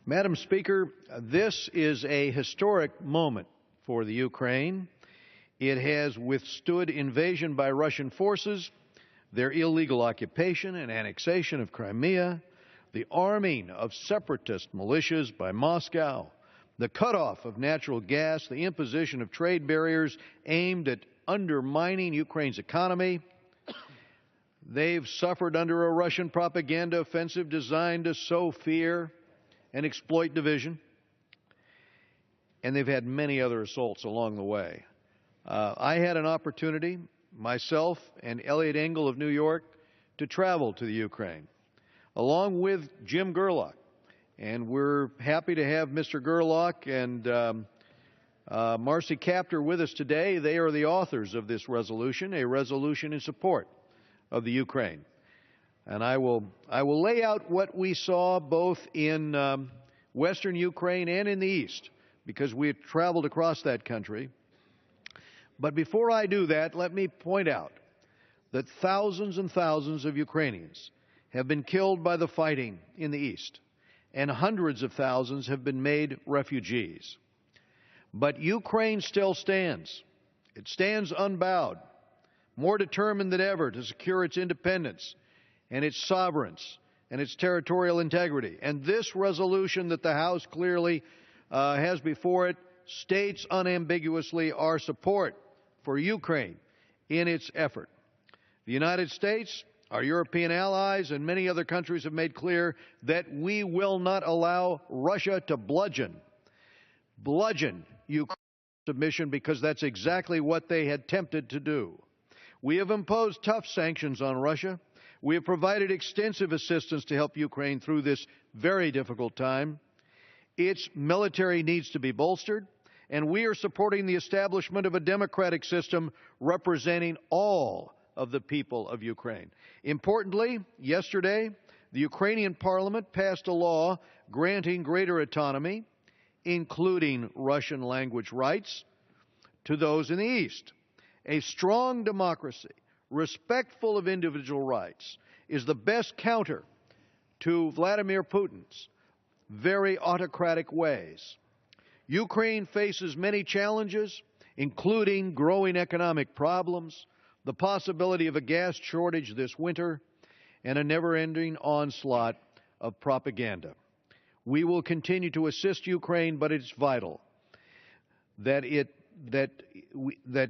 Madam Speaker, this is a historic moment for the Ukraine. It has withstood invasion by Russian forces, their illegal occupation and annexation of Crimea, the arming of separatist militias by Moscow, the cutoff of natural gas, the imposition of trade barriers aimed at undermining Ukraine's economy. They've suffered under a Russian propaganda offensive designed to sow fear and exploit division. And they've had many other assaults along the way. I had an opportunity, myself and Elliot Engel of New York, to travel to the Ukraine, along with Jim Gerlach. And we're happy to have Mr. Gerlach and Marcy Kaptur with us today. They are the authors of this resolution, a resolution in support of the Ukraine. And I will lay out what we saw both in western Ukraine and in the east, because we have traveled across that country. But before I do that, let me point out that thousands and thousands of Ukrainians have been killed by the fighting in the east, and hundreds of thousands have been made refugees. But Ukraine still stands. It stands unbowed, more determined than ever to secure its independence and its sovereignty and its territorial integrity. And this resolution that the House clearly has before it states unambiguously our support for Ukraine in its effort. The United States, our European allies, and many other countries have made clear that we will not allow Russia to bludgeon Ukraine's submission, because that's exactly what they had attempted to do. We have imposed tough sanctions on Russia. We have provided extensive assistance to help Ukraine through this very difficult time. Its military needs to be bolstered, and we are supporting the establishment of a democratic system representing all of the people of Ukraine. Importantly, yesterday, the Ukrainian parliament passed a law granting greater autonomy, including Russian language rights, to those in the East. A strong democracy, respectful of individual rights, is the best counter to Vladimir Putin's very autocratic ways. Ukraine faces many challenges, including growing economic problems, the possibility of a gas shortage this winter, and a never-ending onslaught of propaganda. We will continue to assist Ukraine, but it's vital that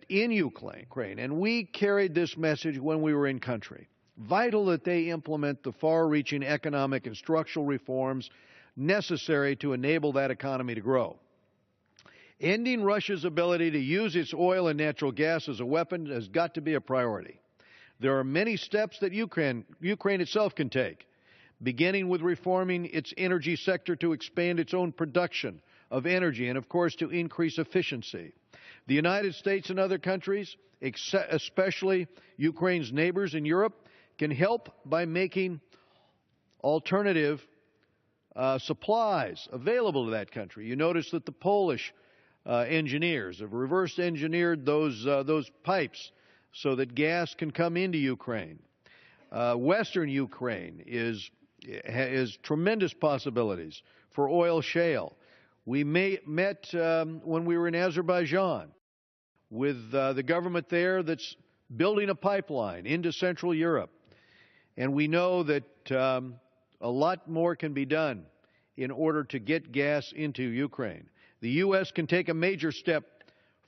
in Ukraine, and we carried this message when we were in country, vital that they implement the far-reaching economic and structural reforms necessary to enable that economy to grow. Ending Russia's ability to use its oil and natural gas as a weapon has got to be a priority. There are many steps that Ukraine itself can take, beginning with reforming its energy sector to expand its own production of energy and, of course, to increase efficiency. The United States and other countries, especially Ukraine's neighbors in Europe, can help by making alternative supplies available to that country. You notice that the Polish engineers have reverse engineered those pipes so that gas can come into Ukraine. Western Ukraine has tremendous possibilities for oil shale. We met when we were in Azerbaijan with the government there that's building a pipeline into Central Europe. And we know that a lot more can be done in order to get gas into Ukraine. The U.S. can take a major step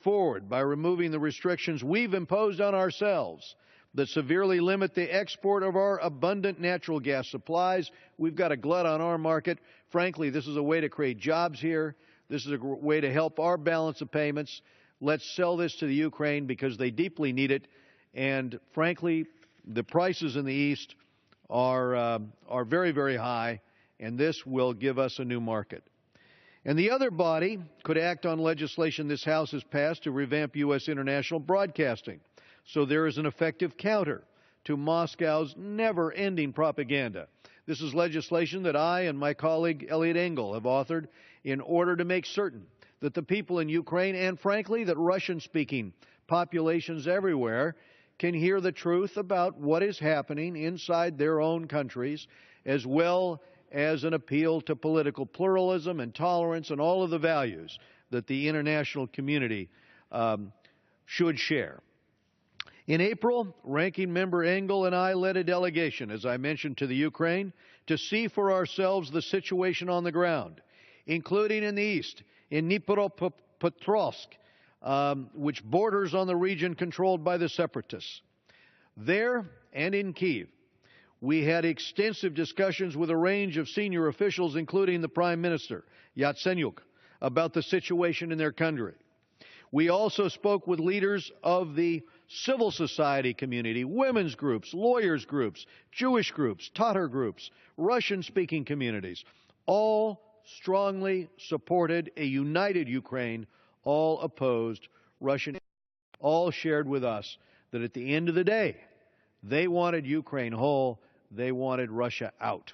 forward by removing the restrictions we've imposed on ourselves that severely limit the export of our abundant natural gas supplies. We've got a glut on our market. Frankly, this is a way to create jobs here. This is a way to help our balance of payments. Let's sell this to the Ukraine because they deeply need it. And frankly, the prices in the East are very, very high, and this will give us a new market. And the other body could act on legislation this House has passed to revamp U.S. international broadcasting, so there is an effective counter to Moscow's never-ending propaganda. This is legislation that I and my colleague Elliot Engel have authored in order to make certain that the people in Ukraine, and frankly that Russian-speaking populations everywhere, can hear the truth about what is happening inside their own countries, as well as an appeal to political pluralism and tolerance and all of the values that the international community should share. In April, Ranking Member Engel and I led a delegation, as I mentioned, to the Ukraine to see for ourselves the situation on the ground, including in the east, in Dnipropetrovsk, which borders on the region controlled by the separatists. There and in Kyiv, we had extensive discussions with a range of senior officials, including the Prime Minister, Yatsenyuk, about the situation in their country. We also spoke with leaders of the civil society community, women's groups, lawyers groups, Jewish groups, Tatar groups, Russian-speaking communities. All strongly supported a united Ukraine, all opposed Russian, all shared with us that at the end of the day, they wanted Ukraine whole, they wanted Russia out.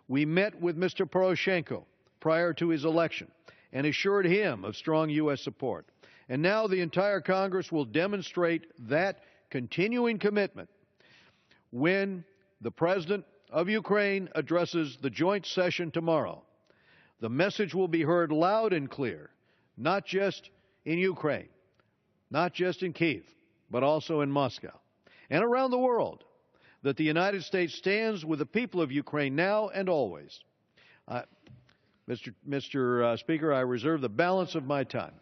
We met with Mr. Poroshenko prior to his election and assured him of strong U.S. support. And now the entire Congress will demonstrate that continuing commitment when the President of Ukraine addresses the joint session tomorrow. The message will be heard loud and clear, not just in Ukraine, not just in Kyiv, but also in Moscow and around the world, that the United States stands with the people of Ukraine now and always. Mr. Speaker, I reserve the balance of my time.